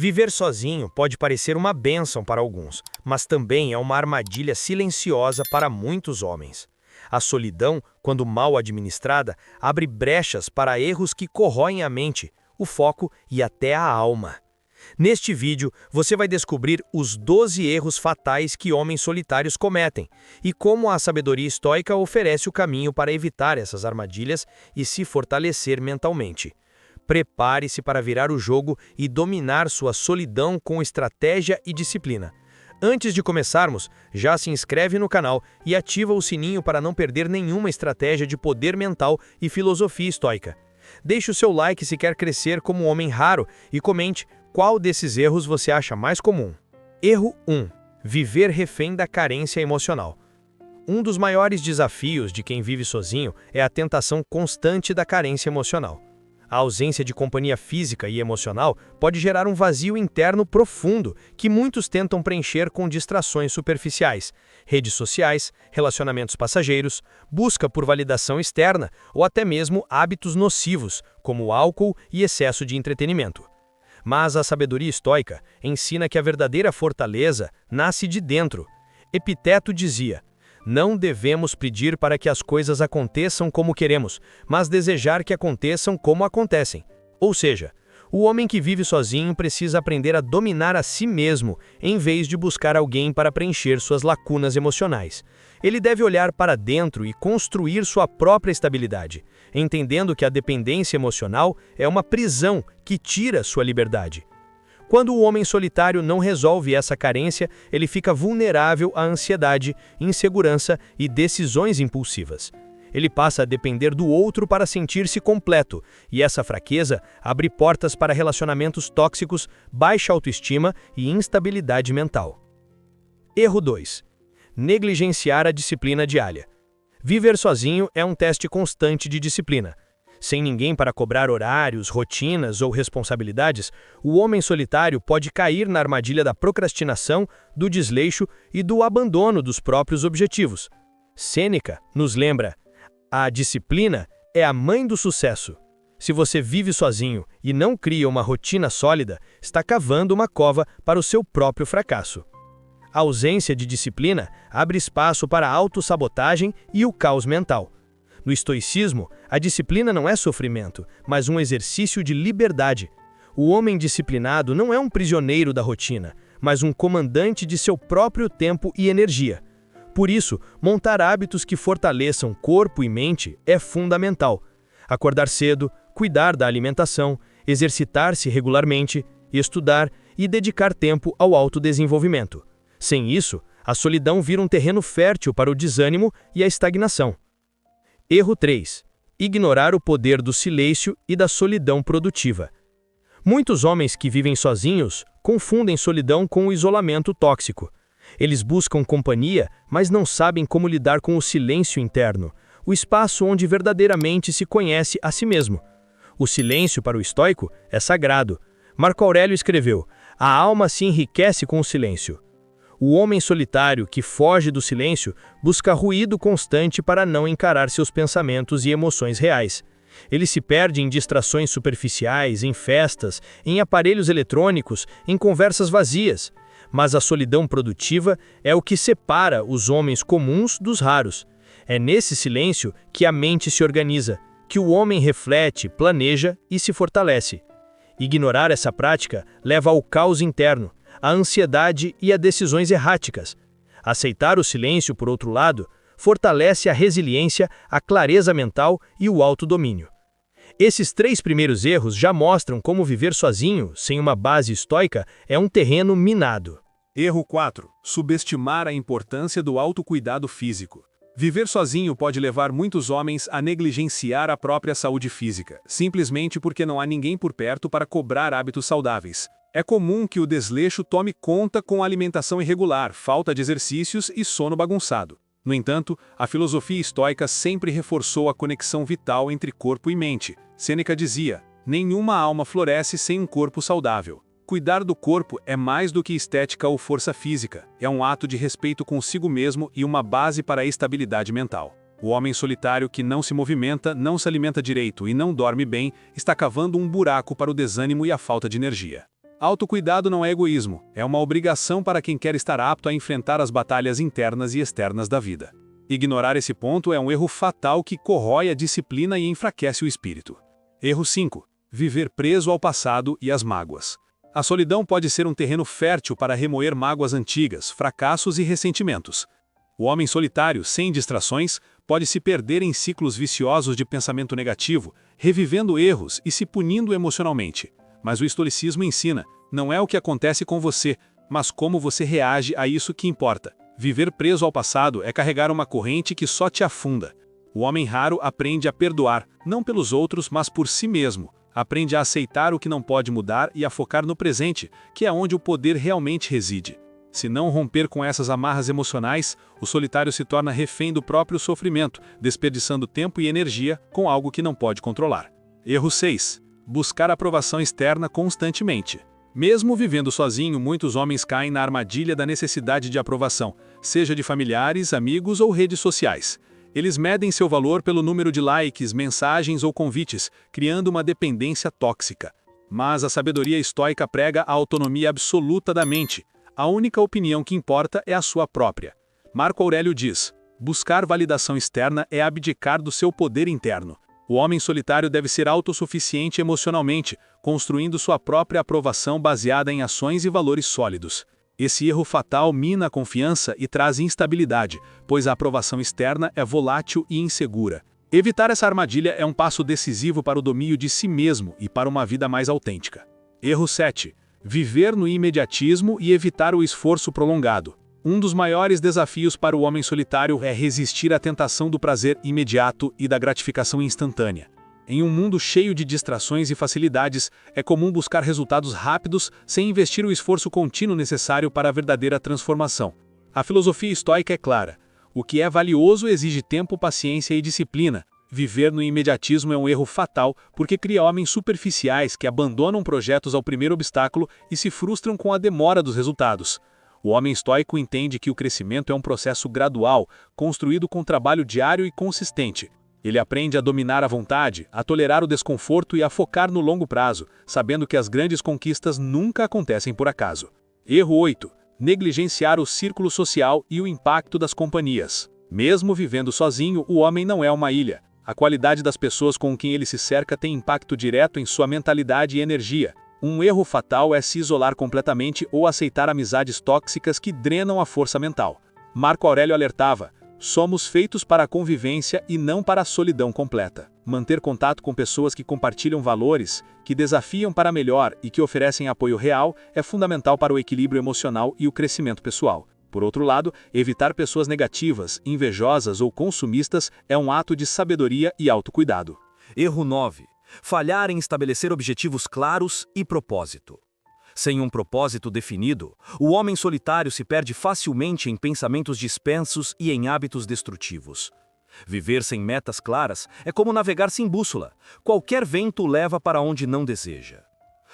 Viver sozinho pode parecer uma bênção para alguns, mas também é uma armadilha silenciosa para muitos homens. A solidão, quando mal administrada, abre brechas para erros que corroem a mente, o foco e até a alma. Neste vídeo, você vai descobrir os 12 erros fatais que homens solitários cometem e como a sabedoria estoica oferece o caminho para evitar essas armadilhas e se fortalecer mentalmente. Prepare-se para virar o jogo e dominar sua solidão com estratégia e disciplina. Antes de começarmos, já se inscreve no canal e ativa o sininho para não perder nenhuma estratégia de poder mental e filosofia estoica. Deixe o seu like se quer crescer como um homem raro e comente qual desses erros você acha mais comum. Erro 1. Viver refém da carência emocional. Um dos maiores desafios de quem vive sozinho é a tentação constante da carência emocional. A ausência de companhia física e emocional pode gerar um vazio interno profundo que muitos tentam preencher com distrações superficiais, redes sociais, relacionamentos passageiros, busca por validação externa ou até mesmo hábitos nocivos, como álcool e excesso de entretenimento. Mas a sabedoria estoica ensina que a verdadeira fortaleza nasce de dentro. Epiteto dizia: não devemos pedir para que as coisas aconteçam como queremos, mas desejar que aconteçam como acontecem. Ou seja, o homem que vive sozinho precisa aprender a dominar a si mesmo, em vez de buscar alguém para preencher suas lacunas emocionais. Ele deve olhar para dentro e construir sua própria estabilidade, entendendo que a dependência emocional é uma prisão que tira sua liberdade. Quando o homem solitário não resolve essa carência, ele fica vulnerável à ansiedade, insegurança e decisões impulsivas. Ele passa a depender do outro para sentir-se completo, e essa fraqueza abre portas para relacionamentos tóxicos, baixa autoestima e instabilidade mental. Erro 2. Negligenciar a disciplina diária. Viver sozinho é um teste constante de disciplina. Sem ninguém para cobrar horários, rotinas ou responsabilidades, o homem solitário pode cair na armadilha da procrastinação, do desleixo e do abandono dos próprios objetivos. Sêneca nos lembra: a disciplina é a mãe do sucesso. Se você vive sozinho e não cria uma rotina sólida, está cavando uma cova para o seu próprio fracasso. A ausência de disciplina abre espaço para a autossabotagem e o caos mental. No estoicismo, a disciplina não é sofrimento, mas um exercício de liberdade. O homem disciplinado não é um prisioneiro da rotina, mas um comandante de seu próprio tempo e energia. Por isso, montar hábitos que fortaleçam corpo e mente é fundamental. Acordar cedo, cuidar da alimentação, exercitar-se regularmente, estudar e dedicar tempo ao autodesenvolvimento. Sem isso, a solidão vira um terreno fértil para o desânimo e a estagnação. Erro 3. Ignorar o poder do silêncio e da solidão produtiva. Muitos homens que vivem sozinhos confundem solidão com o isolamento tóxico. Eles buscam companhia, mas não sabem como lidar com o silêncio interno, o espaço onde verdadeiramente se conhece a si mesmo. O silêncio para o estoico é sagrado. Marco Aurélio escreveu: a alma se enriquece com o silêncio. O homem solitário que foge do silêncio busca ruído constante para não encarar seus pensamentos e emoções reais. Ele se perde em distrações superficiais, em festas, em aparelhos eletrônicos, em conversas vazias. Mas a solidão produtiva é o que separa os homens comuns dos raros. É nesse silêncio que a mente se organiza, que o homem reflete, planeja e se fortalece. Ignorar essa prática leva ao caos interno, à ansiedade e a decisões erráticas. Aceitar o silêncio, por outro lado, fortalece a resiliência, a clareza mental e o autodomínio. Esses 3 primeiros erros já mostram como viver sozinho, sem uma base estoica, é um terreno minado. Erro 4. Subestimar a importância do autocuidado físico. Viver sozinho pode levar muitos homens a negligenciar a própria saúde física, simplesmente porque não há ninguém por perto para cobrar hábitos saudáveis. É comum que o desleixo tome conta com alimentação irregular, falta de exercícios e sono bagunçado. No entanto, a filosofia estoica sempre reforçou a conexão vital entre corpo e mente. Sêneca dizia: nenhuma alma floresce sem um corpo saudável. Cuidar do corpo é mais do que estética ou força física, é um ato de respeito consigo mesmo e uma base para a estabilidade mental. O homem solitário que não se movimenta, não se alimenta direito e não dorme bem, está cavando um buraco para o desânimo e a falta de energia. Autocuidado não é egoísmo, é uma obrigação para quem quer estar apto a enfrentar as batalhas internas e externas da vida. Ignorar esse ponto é um erro fatal que corrói a disciplina e enfraquece o espírito. Erro 5. Viver preso ao passado e às mágoas. A solidão pode ser um terreno fértil para remoer mágoas antigas, fracassos e ressentimentos. O homem solitário, sem distrações, pode se perder em ciclos viciosos de pensamento negativo, revivendo erros e se punindo emocionalmente. Mas o estoicismo ensina, não é o que acontece com você, mas como você reage a isso que importa. Viver preso ao passado é carregar uma corrente que só te afunda. O homem raro aprende a perdoar, não pelos outros, mas por si mesmo. Aprende a aceitar o que não pode mudar e a focar no presente, que é onde o poder realmente reside. Se não romper com essas amarras emocionais, o solitário se torna refém do próprio sofrimento, desperdiçando tempo e energia com algo que não pode controlar. Erro 6. Buscar aprovação externa constantemente. Mesmo vivendo sozinho, muitos homens caem na armadilha da necessidade de aprovação, seja de familiares, amigos ou redes sociais. Eles medem seu valor pelo número de likes, mensagens ou convites, criando uma dependência tóxica. Mas a sabedoria estoica prega a autonomia absoluta da mente. A única opinião que importa é a sua própria. Marco Aurélio diz: buscar validação externa é abdicar do seu poder interno. O homem solitário deve ser autossuficiente emocionalmente, construindo sua própria aprovação baseada em ações e valores sólidos. Esse erro fatal mina a confiança e traz instabilidade, pois a aprovação externa é volátil e insegura. Evitar essa armadilha é um passo decisivo para o domínio de si mesmo e para uma vida mais autêntica. Erro 7. Viver no imediatismo e evitar o esforço prolongado. Um dos maiores desafios para o homem solitário é resistir à tentação do prazer imediato e da gratificação instantânea. Em um mundo cheio de distrações e facilidades, é comum buscar resultados rápidos sem investir o esforço contínuo necessário para a verdadeira transformação. A filosofia estoica é clara: o que é valioso exige tempo, paciência e disciplina. Viver no imediatismo é um erro fatal porque cria homens superficiais que abandonam projetos ao primeiro obstáculo e se frustram com a demora dos resultados. O homem estoico entende que o crescimento é um processo gradual, construído com trabalho diário e consistente. Ele aprende a dominar a vontade, a tolerar o desconforto e a focar no longo prazo, sabendo que as grandes conquistas nunca acontecem por acaso. Erro 8. Negligenciar o círculo social e o impacto das companhias. Mesmo vivendo sozinho, o homem não é uma ilha. A qualidade das pessoas com quem ele se cerca tem impacto direto em sua mentalidade e energia. Um erro fatal é se isolar completamente ou aceitar amizades tóxicas que drenam a força mental. Marco Aurélio alertava: somos feitos para a convivência e não para a solidão completa. Manter contato com pessoas que compartilham valores, que desafiam para melhor e que oferecem apoio real é fundamental para o equilíbrio emocional e o crescimento pessoal. Por outro lado, evitar pessoas negativas, invejosas ou consumistas é um ato de sabedoria e autocuidado. Erro 9. Falhar em estabelecer objetivos claros e propósito. Sem um propósito definido, o homem solitário se perde facilmente em pensamentos dispersos e em hábitos destrutivos. Viver sem metas claras é como navegar sem bússola. Qualquer vento leva para onde não deseja.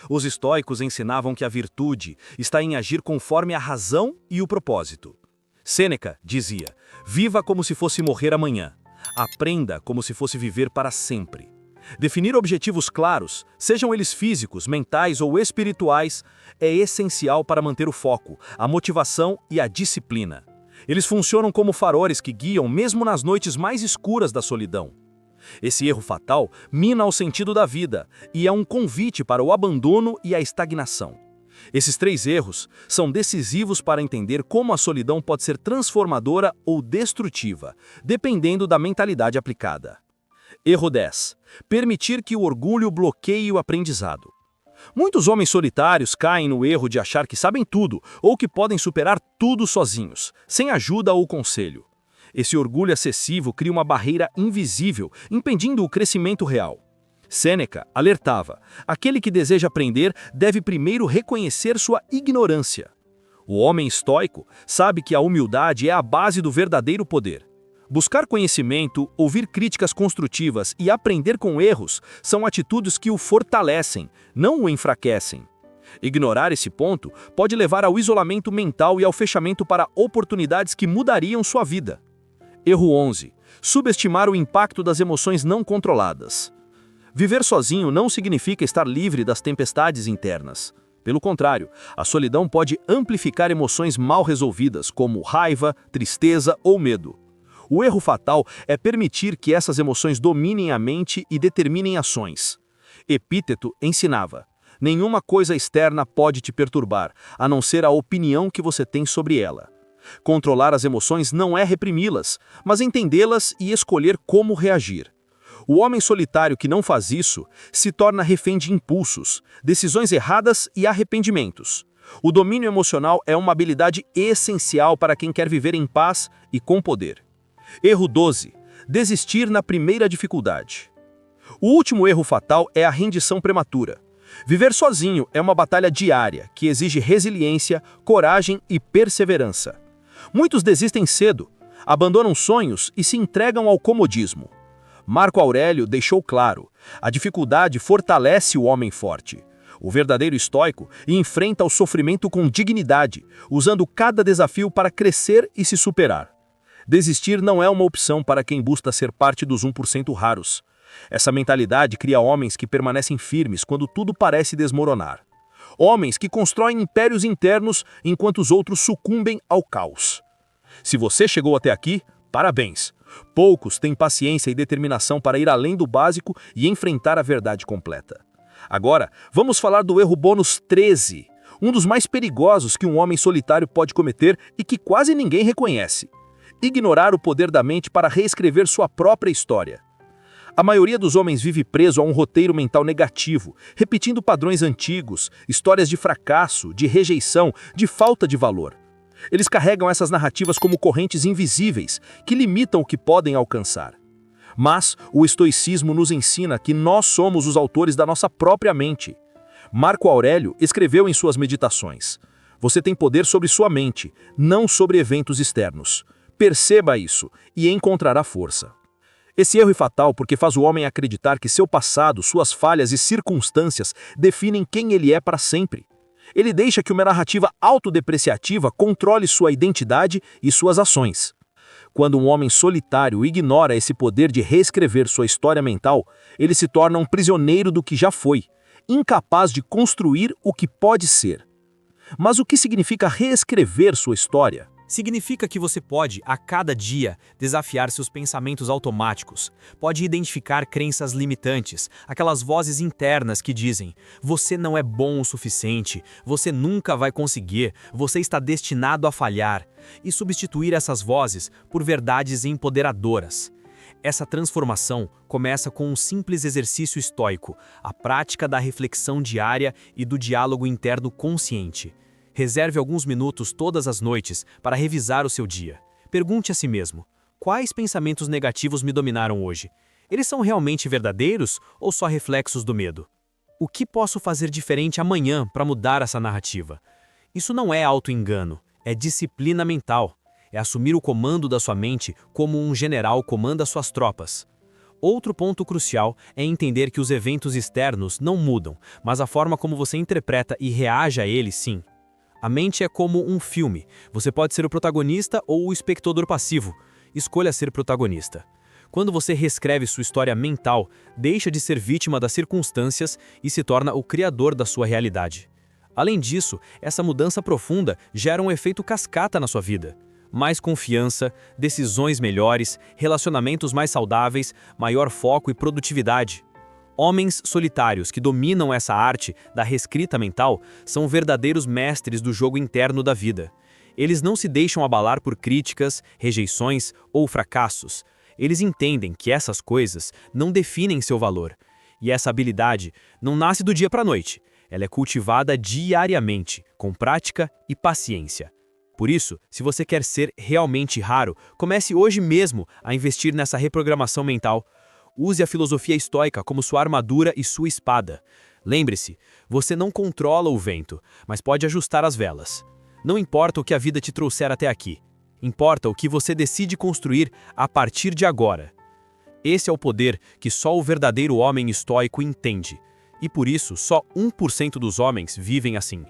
Os estoicos ensinavam que a virtude está em agir conforme a razão e o propósito. Sêneca dizia: viva como se fosse morrer amanhã. Aprenda como se fosse viver para sempre. Definir objetivos claros, sejam eles físicos, mentais ou espirituais, é essencial para manter o foco, a motivação e a disciplina. Eles funcionam como faróis que guiam mesmo nas noites mais escuras da solidão. Esse erro fatal mina o sentido da vida e é um convite para o abandono e a estagnação. Esses 3 erros são decisivos para entender como a solidão pode ser transformadora ou destrutiva, dependendo da mentalidade aplicada. Erro 10. Permitir que o orgulho bloqueie o aprendizado. Muitos homens solitários caem no erro de achar que sabem tudo ou que podem superar tudo sozinhos, sem ajuda ou conselho. Esse orgulho excessivo cria uma barreira invisível, impedindo o crescimento real. Sêneca alertava: aquele que deseja aprender deve primeiro reconhecer sua ignorância. O homem estoico sabe que a humildade é a base do verdadeiro poder. Buscar conhecimento, ouvir críticas construtivas e aprender com erros são atitudes que o fortalecem, não o enfraquecem. Ignorar esse ponto pode levar ao isolamento mental e ao fechamento para oportunidades que mudariam sua vida. Erro 11. Subestimar o impacto das emoções não controladas. Viver sozinho não significa estar livre das tempestades internas. Pelo contrário, a solidão pode amplificar emoções mal resolvidas, como raiva, tristeza ou medo. O erro fatal é permitir que essas emoções dominem a mente e determinem ações. Epíteto ensinava: nenhuma coisa externa pode te perturbar, a não ser a opinião que você tem sobre ela. Controlar as emoções não é reprimi-las, mas entendê-las e escolher como reagir. O homem solitário que não faz isso se torna refém de impulsos, decisões erradas e arrependimentos. O domínio emocional é uma habilidade essencial para quem quer viver em paz e com poder. Erro 12. Desistir na primeira dificuldade. O último erro fatal é a rendição prematura. Viver sozinho é uma batalha diária que exige resiliência, coragem e perseverança. Muitos desistem cedo, abandonam sonhos e se entregam ao comodismo. Marco Aurélio deixou claro: a dificuldade fortalece o homem forte. O verdadeiro estoico enfrenta o sofrimento com dignidade, usando cada desafio para crescer e se superar. Desistir não é uma opção para quem busca ser parte dos 1% raros. Essa mentalidade cria homens que permanecem firmes quando tudo parece desmoronar. Homens que constroem impérios internos enquanto os outros sucumbem ao caos. Se você chegou até aqui, parabéns! Poucos têm paciência e determinação para ir além do básico e enfrentar a verdade completa. Agora, vamos falar do erro bônus 13, um dos mais perigosos que um homem solitário pode cometer e que quase ninguém reconhece: ignorar o poder da mente para reescrever sua própria história. A maioria dos homens vive preso a um roteiro mental negativo, repetindo padrões antigos, histórias de fracasso, de rejeição, de falta de valor. Eles carregam essas narrativas como correntes invisíveis, que limitam o que podem alcançar. Mas o estoicismo nos ensina que nós somos os autores da nossa própria mente. Marco Aurélio escreveu em suas meditações: você tem poder sobre sua mente, não sobre eventos externos. Perceba isso e encontrará força. Esse erro é fatal porque faz o homem acreditar que seu passado, suas falhas e circunstâncias definem quem ele é para sempre. Ele deixa que uma narrativa autodepreciativa controle sua identidade e suas ações. Quando um homem solitário ignora esse poder de reescrever sua história mental, ele se torna um prisioneiro do que já foi, incapaz de construir o que pode ser. Mas o que significa reescrever sua história? Significa que você pode, a cada dia, desafiar seus pensamentos automáticos. Pode identificar crenças limitantes, aquelas vozes internas que dizem: você não é bom o suficiente, você nunca vai conseguir, você está destinado a falhar, e substituir essas vozes por verdades empoderadoras. Essa transformação começa com um simples exercício estoico, a prática da reflexão diária e do diálogo interno consciente. Reserve alguns minutos todas as noites para revisar o seu dia. Pergunte a si mesmo: quais pensamentos negativos me dominaram hoje? Eles são realmente verdadeiros ou só reflexos do medo? O que posso fazer diferente amanhã para mudar essa narrativa? Isso não é auto-engano, é disciplina mental. É assumir o comando da sua mente como um general comanda suas tropas. Outro ponto crucial é entender que os eventos externos não mudam, mas a forma como você interpreta e reage a eles, sim. A mente é como um filme. Você pode ser o protagonista ou o espectador passivo. Escolha ser protagonista. Quando você reescreve sua história mental, deixa de ser vítima das circunstâncias e se torna o criador da sua realidade. Além disso, essa mudança profunda gera um efeito cascata na sua vida. Mais confiança, decisões melhores, relacionamentos mais saudáveis, maior foco e produtividade. Homens solitários que dominam essa arte da reescrita mental são verdadeiros mestres do jogo interno da vida. Eles não se deixam abalar por críticas, rejeições ou fracassos. Eles entendem que essas coisas não definem seu valor. E essa habilidade não nasce do dia para a noite. Ela é cultivada diariamente, com prática e paciência. Por isso, se você quer ser realmente raro, comece hoje mesmo a investir nessa reprogramação mental. Use a filosofia estoica como sua armadura e sua espada. Lembre-se, você não controla o vento, mas pode ajustar as velas. Não importa o que a vida te trouxer até aqui. Importa o que você decide construir a partir de agora. Esse é o poder que só o verdadeiro homem estoico entende. E por isso, só 1% dos homens vivem assim.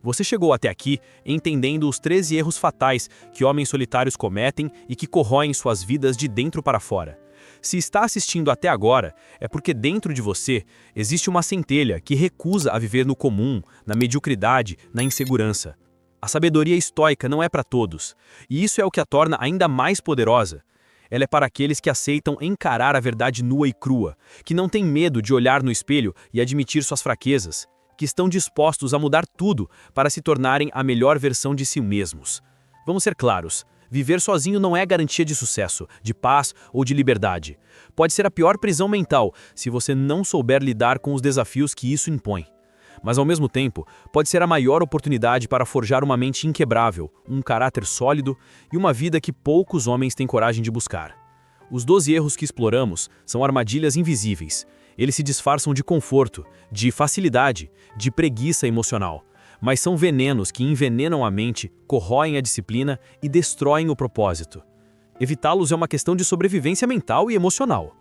Você chegou até aqui entendendo os 13 erros fatais que homens solitários cometem e que corroem suas vidas de dentro para fora. Se está assistindo até agora, é porque dentro de você existe uma centelha que recusa a viver no comum, na mediocridade, na insegurança. A sabedoria estoica não é para todos, e isso é o que a torna ainda mais poderosa. Ela é para aqueles que aceitam encarar a verdade nua e crua, que não têm medo de olhar no espelho e admitir suas fraquezas, que estão dispostos a mudar tudo para se tornarem a melhor versão de si mesmos. Vamos ser claros. Viver sozinho não é garantia de sucesso, de paz ou de liberdade. Pode ser a pior prisão mental se você não souber lidar com os desafios que isso impõe. Mas, ao mesmo tempo, pode ser a maior oportunidade para forjar uma mente inquebrável, um caráter sólido e uma vida que poucos homens têm coragem de buscar. Os 12 erros que exploramos são armadilhas invisíveis. Eles se disfarçam de conforto, de facilidade, de preguiça emocional. Mas são venenos que envenenam a mente, corroem a disciplina e destroem o propósito. Evitá-los é uma questão de sobrevivência mental e emocional.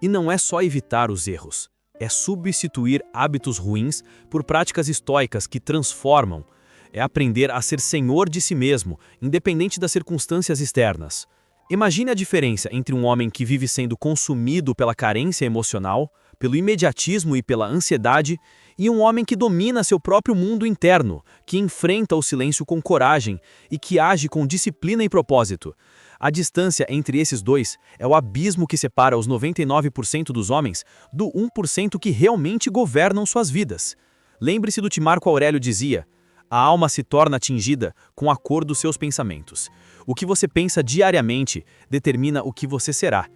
E não é só evitar os erros, é substituir hábitos ruins por práticas estoicas que transformam. É aprender a ser senhor de si mesmo, independente das circunstâncias externas. Imagine a diferença entre um homem que vive sendo consumido pela carência emocional, pelo imediatismo e pela ansiedade, e um homem que domina seu próprio mundo interno, que enfrenta o silêncio com coragem e que age com disciplina e propósito. A distância entre esses dois é o abismo que separa os 99% dos homens do 1% que realmente governam suas vidas. Lembre-se do que Marco Aurélio dizia: a alma se torna atingida com a cor dos seus pensamentos. O que você pensa diariamente determina o que você será.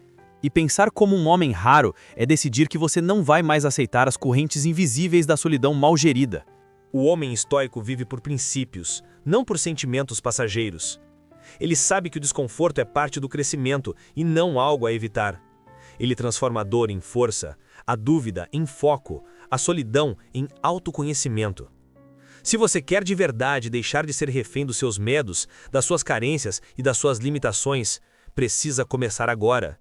E pensar como um homem raro é decidir que você não vai mais aceitar as correntes invisíveis da solidão mal gerida. O homem estoico vive por princípios, não por sentimentos passageiros. Ele sabe que o desconforto é parte do crescimento e não algo a evitar. Ele transforma a dor em força, a dúvida em foco, a solidão em autoconhecimento. Se você quer de verdade deixar de ser refém dos seus medos, das suas carências e das suas limitações, precisa começar agora.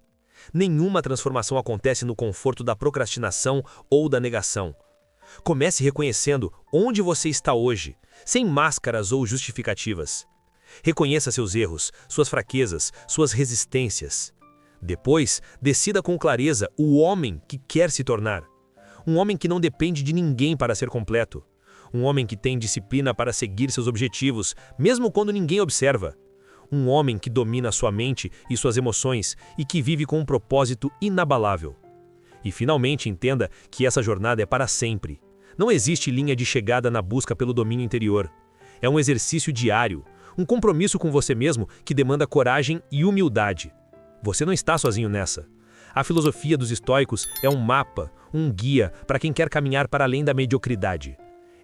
Nenhuma transformação acontece no conforto da procrastinação ou da negação. Comece reconhecendo onde você está hoje, sem máscaras ou justificativas. Reconheça seus erros, suas fraquezas, suas resistências. Depois, decida com clareza o homem que quer se tornar. Um homem que não depende de ninguém para ser completo. Um homem que tem disciplina para seguir seus objetivos, mesmo quando ninguém observa. Um homem que domina sua mente e suas emoções e que vive com um propósito inabalável. E finalmente entenda que essa jornada é para sempre. Não existe linha de chegada na busca pelo domínio interior. É um exercício diário, um compromisso com você mesmo que demanda coragem e humildade. Você não está sozinho nessa. A filosofia dos estoicos é um mapa, um guia para quem quer caminhar para além da mediocridade.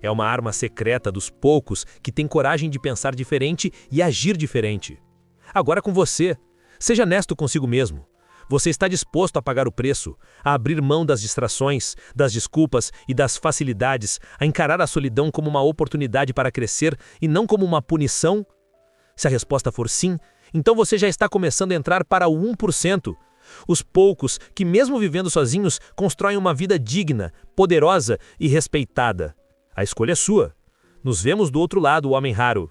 É uma arma secreta dos poucos que têm coragem de pensar diferente e agir diferente. Agora com você, seja honesto consigo mesmo. Você está disposto a pagar o preço, a abrir mão das distrações, das desculpas e das facilidades, a encarar a solidão como uma oportunidade para crescer e não como uma punição? Se a resposta for sim, então você já está começando a entrar para o 1%. Os poucos que, mesmo vivendo sozinhos, constroem uma vida digna, poderosa e respeitada. A escolha é sua. Nos vemos do outro lado, homem raro.